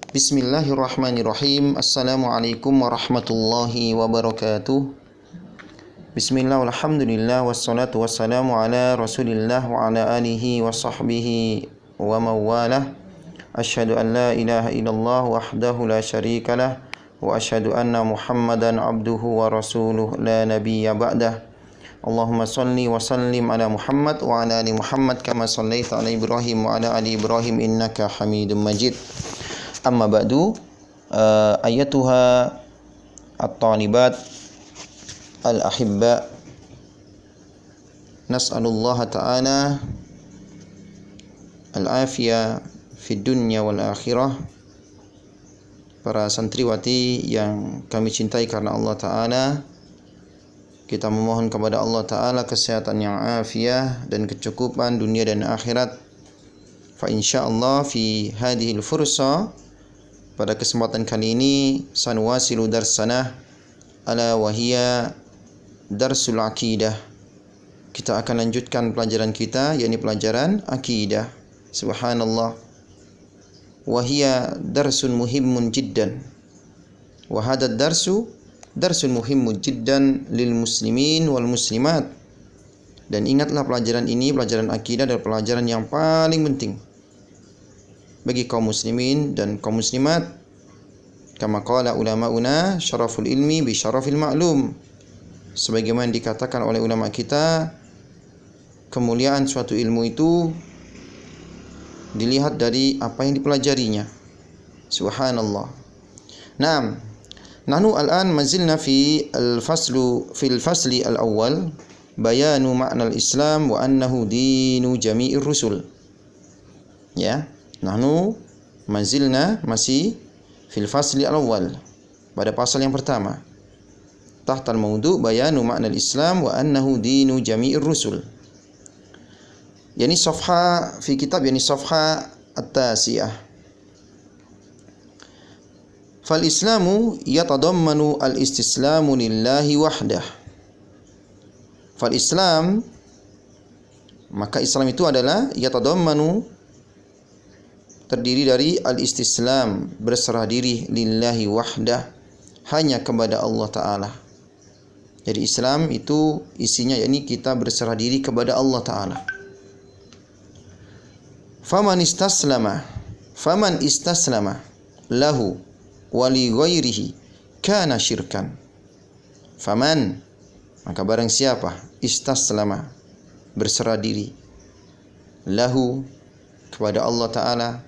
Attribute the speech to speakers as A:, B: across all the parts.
A: Bismillahirrahmanirrahim. Assalamualaikum warahmatullahi wabarakatuh. Bismillah, alhamdulillah, wassalatu wassalamu ala rasulillah wa ala alihi wa sahbihi wa mawalah. Asyhadu an la ilaha illallah wahdahu la syarikalah wa asyhadu anna muhammadan abduhu wa rasuluh la nabiyya ba'dah. Allahumma salli wa sallim ala Muhammad wa ala ali Muhammad kama sallaita ala Ibrahim wa ala ali Ibrahim innaka Hamidum Majid. Amma ba'du, ayatuha at-talibat al-ahibba, nas'alullaha ta'ala al-afiyah fid dunya wal akhirah. Para santriwati yang kami cintai karena Allah Ta'ala, kita memohon kepada Allah Ta'ala kesehatan yang afiyah dan kecukupan dunia dan akhirat. Fa insyaallah fi hadhil fursa, pada kesempatan kali ini, sanuwasilu darsana ala wahiyya darsul aqidah. Kita akan lanjutkan pelajaran kita, yakni pelajaran akidah. Subhanallah. Wahiyya darsun muhimmun jiddan. Wa hadha darsun muhimmun jiddan lil muslimin wal muslimat. Dan ingatlah pelajaran ini, pelajaran akidah adalah pelajaran yang paling penting bagi kaum muslimin dan kaum muslimat. Kama qala ulama'una syaraful ilmi bi syarafil ma'lum. Sebagaimana dikatakan oleh ulama kita, kemuliaan suatu ilmu itu dilihat dari apa yang dipelajarinya. Subhanallah. Naam. Nahnu al'an mazilna fil fasli al-awwal, bayanu ma'na al-Islam wa annahu dinu jami'ir rusul. Ya. Nahnu mazilna, masih fil fasli al-awwal, pada pasal yang pertama. Tahtal mawdu' bayanu ma'na al-Islam wa annahu dinu jami'ir rusul. Yani safha fi kitab, yani safha at-tasiyah. Fal islamu yatadammanu al-istislamu lillahi wahdah. Fal islam, maka Islam itu adalah yatadammanu, terdiri dari al-istislam, berserah diri, lillahi wahdah, hanya kepada Allah Ta'ala. Jadi Islam itu isinya yakni kita berserah diri kepada Allah Ta'ala. Faman istaslama lahu wa li ghairihi kana syirkan. Faman, maka barang siapa, istaslama, berserah diri, lahu, kepada Allah Ta'ala,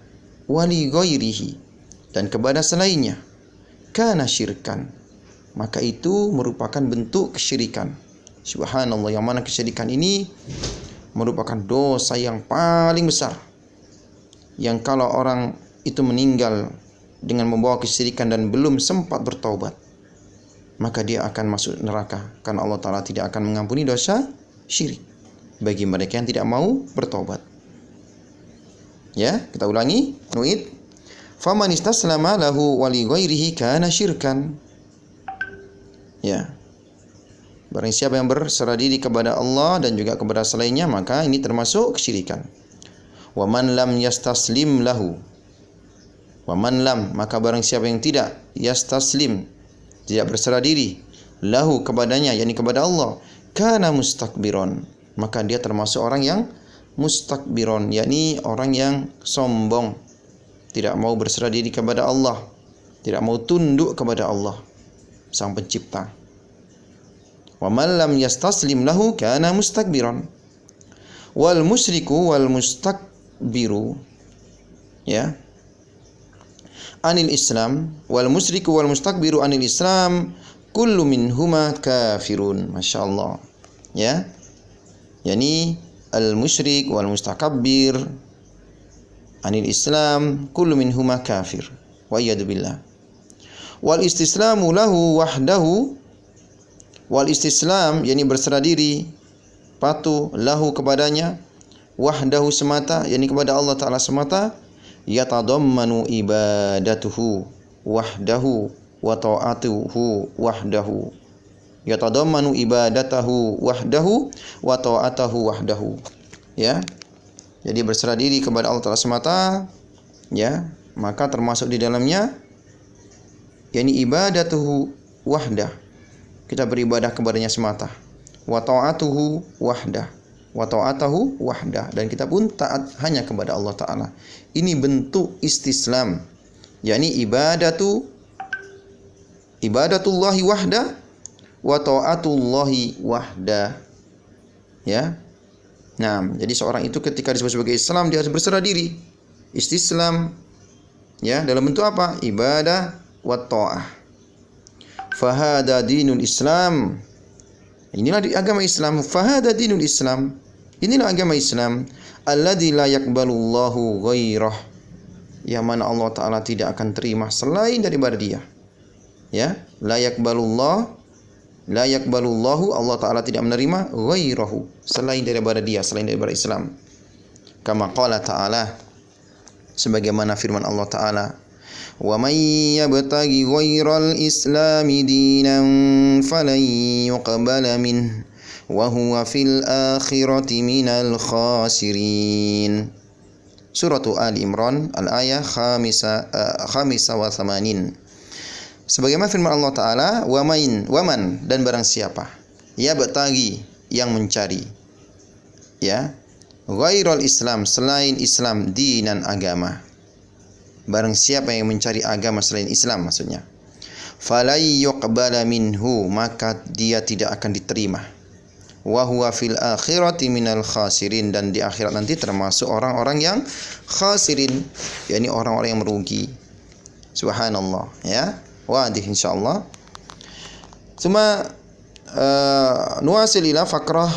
A: wali ghairihi, dan kepada selainnya, kana syirkan, maka itu merupakan bentuk kesyirikan. Subhanallah, yang mana kesyirikan ini merupakan dosa yang paling besar, yang kalau orang itu meninggal dengan membawa kesyirikan dan belum sempat bertaubat, maka dia akan masuk neraka, karena Allah Ta'ala tidak akan mengampuni dosa syirik bagi mereka yang tidak mau bertaubat. Ya, kita ulangi, nu'id. Faman istaslama lahu wa li ghairihi kana syirkan. Ya. Barang siapa yang berserah diri kepada Allah dan juga kepada selainnya, maka ini termasuk kesyirikan. Wa man lam yastaslim lahu. Wa man lam, maka barang siapa yang tidak yastaslim, tidak berserah diri, lahu, kepadanya, yakni kepada Allah, kana mustakbiron, maka dia termasuk orang yang mustakbiron, yakni orang yang sombong, tidak mau berserah diri kepada Allah, tidak mau tunduk kepada Allah, Sang Pencipta. Wa man lam yastaslim lahu kana mustakbiron. Wal musyriku wal mustakbiru, ya, anil Islam, wal musyriku wal mustakbiru anil Islam, kullu minhuma kafirun. Masyaallah. Ya. Yani al-musyrik wal mustakabbir anil Islam, kullu minhuma kafir. Wa iyadu billah. Wal istislamu lahu wahdahu, wal istislam, yakni berserah diri, patuh, lahu, kepadanya, wahdahu, semata, yakni kepada Allah Ta'ala semata, yatadammanu ibadatuhu wahdahu wa ta'atuhu wahdahu. Yatadammanu ibadatahu wahdahu wa ta'atahu wahdahu. Ya. Jadi berserah diri kepada Allah Ta'ala semata, ya, maka termasuk di dalamnya yakni ibadatuhu wahdah, kita beribadah kepadanya semata, wa ta'atuhu wahdah, wa ta'atahu wahdah, dan kita pun taat hanya kepada Allah Ta'ala. Ini bentuk istislam, yakni ibadatullahi wahdah wa ta'atullahi wahdah. Ya. Nah, jadi seorang itu ketika disebut sebagai Islam, dia harus berserah diri, istislam. Ya, dalam bentuk apa? Ibadah wa ta'ah. Fahada dinul Islam. Inilah agama Islam. Fahada dinul Islam. Inilah agama Islam. Alladzi la yaqbalullahu ghairah. Yang mana Allah Ta'ala tidak akan terima selain daripada dia. Ya, la yaqbalullahu, Allah Ta'ala tidak menerima ghairahu, selain daripada dia, selain daripada Islam. Kama qala ta'ala, sebagaimana firman Allah Ta'ala, wa may yabtaghi ghairal islami dinan falan yuqbala min wa huwa fil akhirati minal khasirin. Surah Ali Imran al-ayah khamisa wa thamanin. Sebagaimana firman Allah Ta'ala, waman, dan barang siapa, ya bertagi, yang mencari, ya, ghairal Islam, selain Islam, dinan, agama. Barang siapa yang mencari agama selain Islam, maksudnya, falai yuqbala minhu, maka dia tidak akan diterima. Wa huwa fil akhirati minal khasirin, dan di akhirat nanti termasuk orang-orang yang khasirin, yakni orang-orang yang merugi. Subhanallah, ya. Wadih insyaallah. Cuma nuasil ila faqrah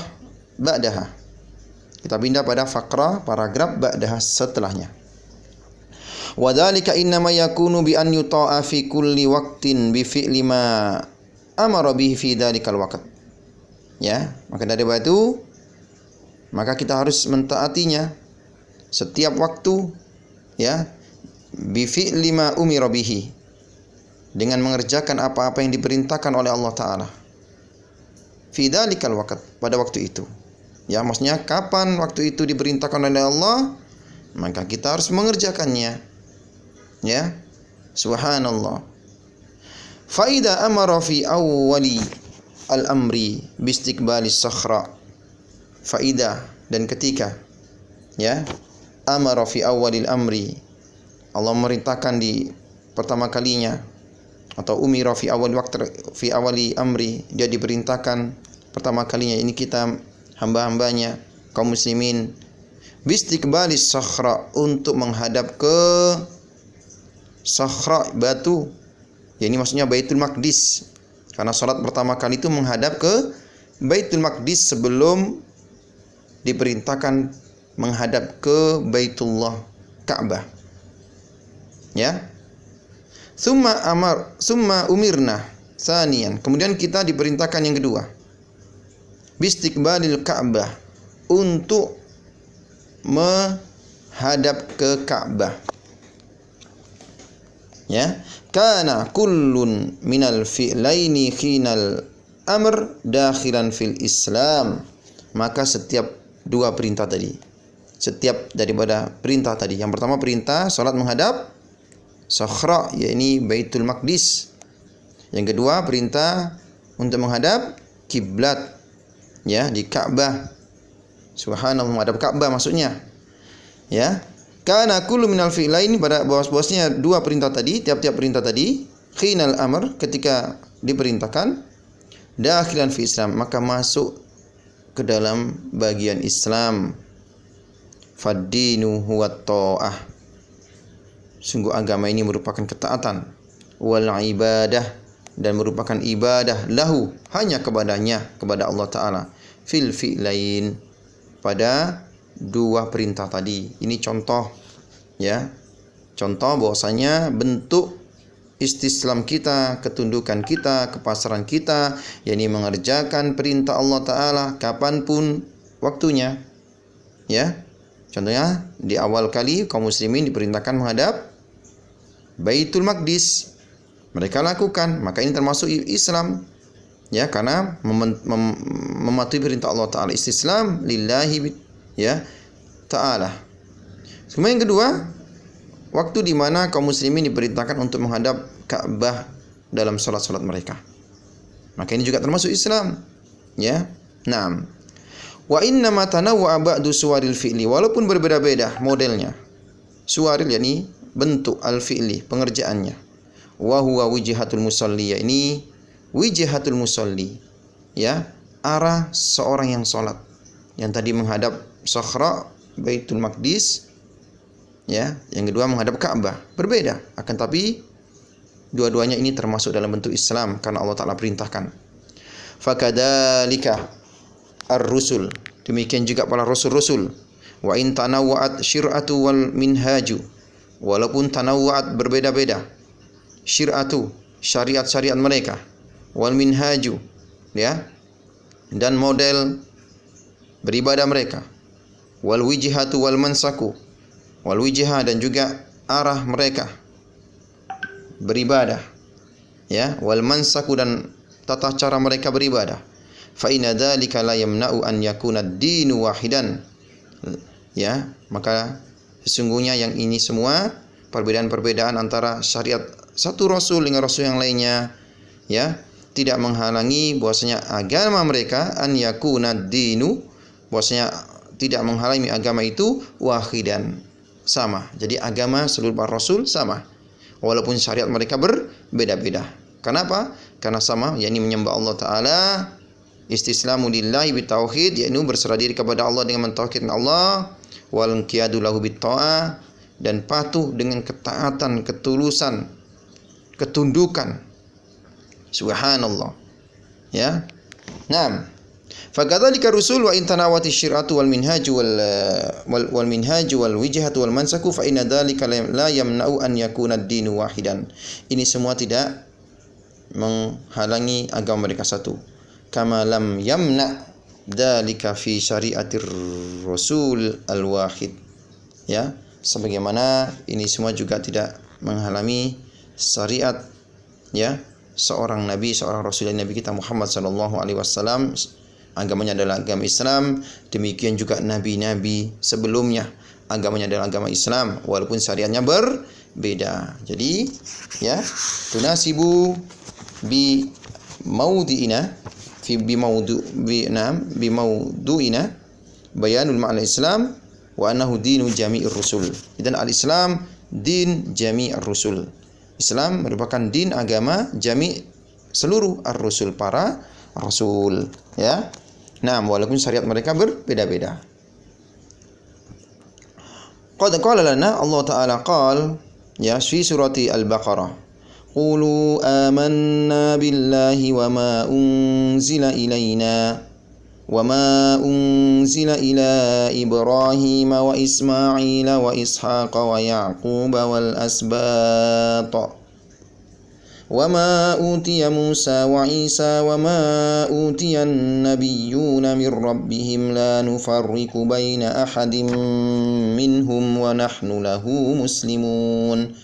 A: ba'daha. Kita pindah pada faqrah paragraf ba'daha, setelahnya. Wa dzalika innama yakunu bi an yuta'a fi kulli waqtin bi fi'li ma amara bihi fi dzalikal waqt. Ya, maka dari itu maka kita harus mentaatinya setiap waktu, ya, bi fi'li ma umira bihi, dengan mengerjakan apa-apa yang diperintahkan oleh Allah Ta'ala fi dzalikal waqt, pada waktu itu. Ya, maksudnya kapan waktu itu diperintahkan oleh Allah, maka kita harus mengerjakannya. Ya, subhanallah. Fa idza amara fi awwali al-amri bistiqbalis sakhra. Fa idza, dan ketika, ya, amara fi awwalil amri, Allah memerintahkan di pertama kalinya, atau umira fi awal waqt, fi awali amri, dia diperintahkan pertama kalinya, ini kita hamba-hambanya kaum muslimin, bistiqbalis sakhra, untuk menghadap ke sakhra, batu, ya, ini maksudnya Baitul Maqdis, karena salat pertama kali itu menghadap ke Baitul Maqdis sebelum diperintahkan menghadap ke Baitullah, Ka'bah. Ya. Summa umirna tsaniyan, kemudian kita diperintahkan yang kedua, bistiqbalil Ka'bah, untuk menghadap ke Ka'bah. Ya, kana kullun minal fi'laini khinal amr dakhilan fil Islam. Maka setiap dua perintah tadi, setiap daripada perintah tadi, yang pertama perintah salat menghadap sakhra, yakni Baitul Maqdis. Yang kedua perintah untuk menghadap kiblat, ya, di Ka'bah. Subhanallah, menghadap Ka'bah maksudnya. Ya. Kana kullu minal fi'laini, pada bawah-bawahnya dua perintah tadi, tiap-tiap perintah tadi, khinal amr, ketika diperintahkan, dakhilan fi Islam, maka masuk ke dalam bagian Islam. Fad-dinu huwa ta'ah. Sungguh agama ini merupakan ketaatan, wal ibadah, dan merupakan ibadah, lahu, hanya kepadanya, kepada Allah Ta'ala, fil fi'lain, pada dua perintah tadi. Ini contoh, ya, contoh bahwasanya bentuk istislam kita, ketundukan kita, kepasaran kita, yakni mengerjakan perintah Allah Ta'ala kapanpun waktunya. Ya, contohnya di awal kali kaum muslimin diperintahkan menghadap Baitul Maqdis, mereka lakukan, maka ini termasuk Islam, ya, karena mematuhi perintah Allah Ta'ala, istislam lillahi, ya, Ta'ala. Kemudian yang kedua, waktu di mana kaum muslimin diperintahkan untuk menghadap Ka'bah dalam salat-salat mereka. Maka ini juga termasuk Islam. Ya. Naam. Wa inna ma tanawwa'a ba'du suwaril fi'li, walaupun berbeda-beda modelnya. Suwaril yakni bentuk al-fi'li, pengerjaannya. Wa huwa wijhatul musalli, ini wijhatul musalli. Ya, arah seorang yang salat. Yang tadi menghadap Sakhra Baitul Maqdis, ya, yang kedua menghadap Ka'bah. Berbeda, akan tapi dua-duanya ini termasuk dalam bentuk Islam karena Allah Ta'ala perintahkan. Fakadzalika ar-rusul, demikian juga para rasul-rasul. Wa in tanawwa'at syir'atu wal minhaju, walaupun tanawwa'at berbeda-beda syir'atu, syariat-syariat mereka, wal minhaju, ya, dan model beribadah mereka, wal wijhatu wal mansaku, wal wijhah dan juga arah mereka beribadah, ya, wal mansaku dan tata cara mereka beribadah. Fa inna dzalika la yamna'u an yakuna ad-dinu wahidan. Ya, maka sesungguhnya yang ini semua perbedaan-perbedaan antara syariat satu rasul dengan rasul yang lainnya, ya, tidak menghalangi bahwasanya agama mereka an yakuna ad-dinu, bahwasanya tidak menghalangi agama itu wahidan, sama. Jadi agama seluruh para rasul sama, walaupun syariat mereka berbeda-beda. Kenapa? Karena sama, yakni menyembah Allah Ta'ala, istislamu lillahi bitauhid, yakni berserah diri kepada Allah dengan mentauhidkan Allah, wal qiyadu lahu bitta'ah, dan patuh dengan ketaatan, ketulusan, ketundukan. Subhanallah. Ya. Naam. Fakadzalika rusul wa in tanawati syir'atu wal minhaju wal minhaju wal wijhatu wal mansaku fa inna dzalika la yamna'u an yakuna ad-dinu wahidan. Ini semua tidak menghalangi agama mereka satu. Kama lam yamna dzalika fi syari'atir rasul al-wahid. Ya, sebagaimana ini semua juga tidak menghalangi syariat, ya, seorang nabi, seorang rasul dari nabi kita Muhammad sallallahu alaihi wasallam. Agamanya adalah agama Islam, demikian juga nabi-nabi sebelumnya agamanya adalah agama Islam walaupun syariatnya berbeda. Jadi, ya, tunasibu bi maudiina fi bi mauduina bayanul ma'na Islam wa annahu dinu jami'ir rusul. Dan al-Islam din jami'ir rusul. Islam merupakan din agama jami' seluruh ar-rusul, para rasul, ya. Nah, walaupun syariat mereka berbeda-beda. Qad qala lana Allah Ta'ala qala, ya, fi surati Al-Baqarah, qulu amanna billahi wa ma unzila ilaina wa ma unzila ila Ibrahim wa Ismail wa Ishaq wa Yaqub wal asbat wa ma utiya Musa wa Isa wa ma utiya an-nabiyyuna min rabbihim la nufarriqu baina ahadin minhum wa nahnu lahu muslimun.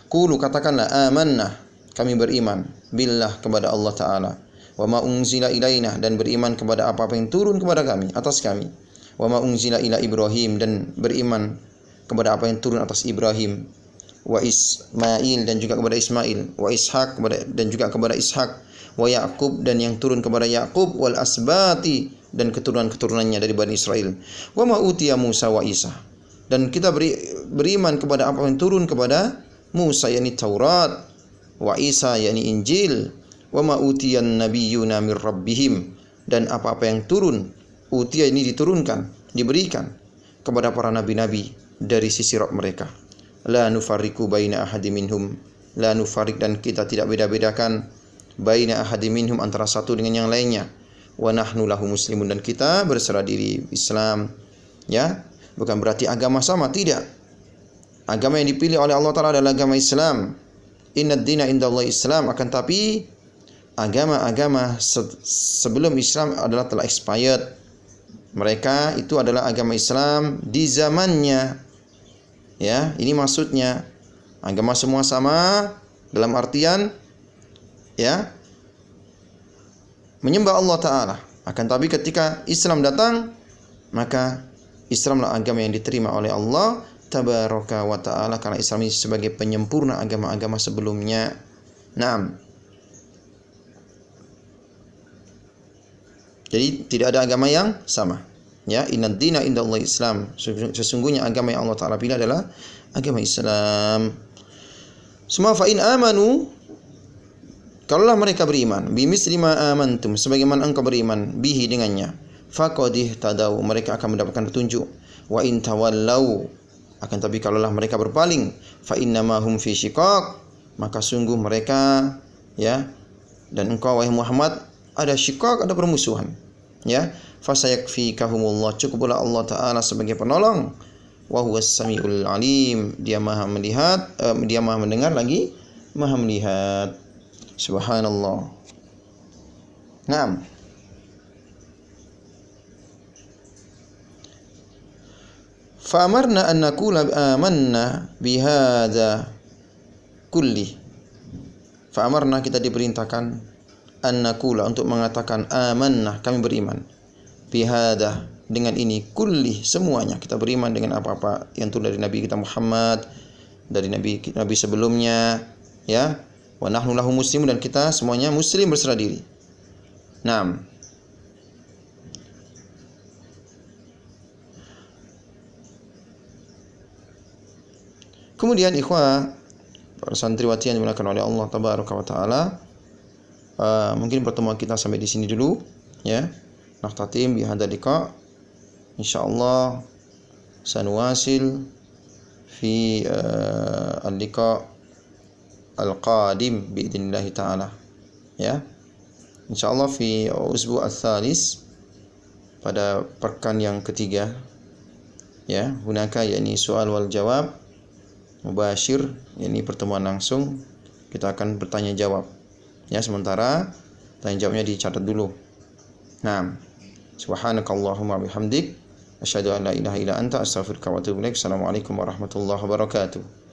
A: Qulu, katakanlah, amanna, kami beriman, billah, kepada Allah Ta'ala, wa ma unzila ilaina, dan beriman kepada apa-apa yang turun kepada kami, atas kami, wa ma unzila ila Ibrahim, dan beriman kepada apa yang turun atas Ibrahim, wa Ismail, dan juga kepada Ismail, wa Ishaq, dan juga kepada Ishaq, wa Yaqub, dan yang turun kepada Yaqub, wal asbati, dan keturunan-keturunannya dari Bani Israel, wa ma utiya Musa wa Isa, dan kita beriman kepada apa yang turun kepada Musa, yakni Taurat, wa Isa, yakni Injil, wa ma utiyan nabiyyuna min rabbihim, dan apa-apa yang turun, utiya ini diturunkan, diberikan kepada para nabi-nabi dari sisi Rabb mereka. La nufarriqu baina ahadin minhum, la nufarriq, dan kita tidak beda-bedakan, baina ahadin minhum, antara satu dengan yang lainnya, wa nahnu lahu muslimun, dan kita berserah diri Islam, ya. Bukan berarti agama sama, tidak. Agama yang dipilih oleh Allah Ta'ala adalah agama Islam. Innad dina indallahi Islam. Akan tapi agama-agama sebelum Islam adalah telah expired. Mereka itu adalah agama Islam di zamannya. Ya, ini maksudnya agama semua sama dalam artian, ya, menyembah Allah Ta'ala. Akan tapi ketika Islam datang, maka Islamlah agama yang diterima oleh Allah tabaraka wa ta'ala, karena Islam ini sebagai penyempurna agama-agama sebelumnya. Naam. Jadi tidak ada agama yang sama. Ya, innad dina indallahi Islam. Sesungguhnya agama yang Allah Ta'ala pilih adalah agama Islam. Semua fa in amanu, kalaulah mereka beriman, bimisli ma amantum, sebagaimana engkau beriman, bihi dengannya, faqad ihtadaw, mereka akan mendapatkan petunjuk. Wa in tawallau, akan tapi kalaulah mereka berpaling, fa innama hum fi syiqaq, maka sungguh mereka, ya, dan engkau wahai Muhammad, ada syiqaq, ada permusuhan. Ya, fasayakfikahumullah, cukuplah Allah Ta'ala sebagai penolong. Wa huwas samiul alim, dia maha melihat, dia maha mendengar lagi maha melihat. Subhanallah. Naam. Fa'amarna an naqula amanna bihadza kulli. Fa'amarna, kita diperintahkan, an naqula, untuk mengatakan, amanna, kami beriman, bihadza, dengan ini, kulli, semuanya, kita beriman dengan apa-apa yang turun dari Nabi kita Muhammad, dari Nabi sebelumnya, ya. Wa nahnu lahu muslimun, dan kita semuanya muslim berserah diri. Naam. Kemudian ikhwah, para santriwati yang dimuliakan oleh Allah Tabaraka wa Ta'ala, mungkin pertemuan kita sampai di sini dulu, ya. Nahtatim bi hadzal liqa. Insyaallah sanuwasil fi al-liqa al-qadim biidznillah ta'ala, ya. Insyaallah fi usbu' al-thalis, pada pekan yang ketiga, ya. Hunaka, yakni soal wal jawab mubashir, yakni pertemuan langsung, kita akan bertanya jawab, ya. Sementara tanya jawabnya dicatat dulu. Naam. Subhanakallahumma bihamdik, asyhadu an la ilaha illa anta, astaghfiruka wa atubu ilaik. Assalamualaikum warahmatullahi wabarakatuh.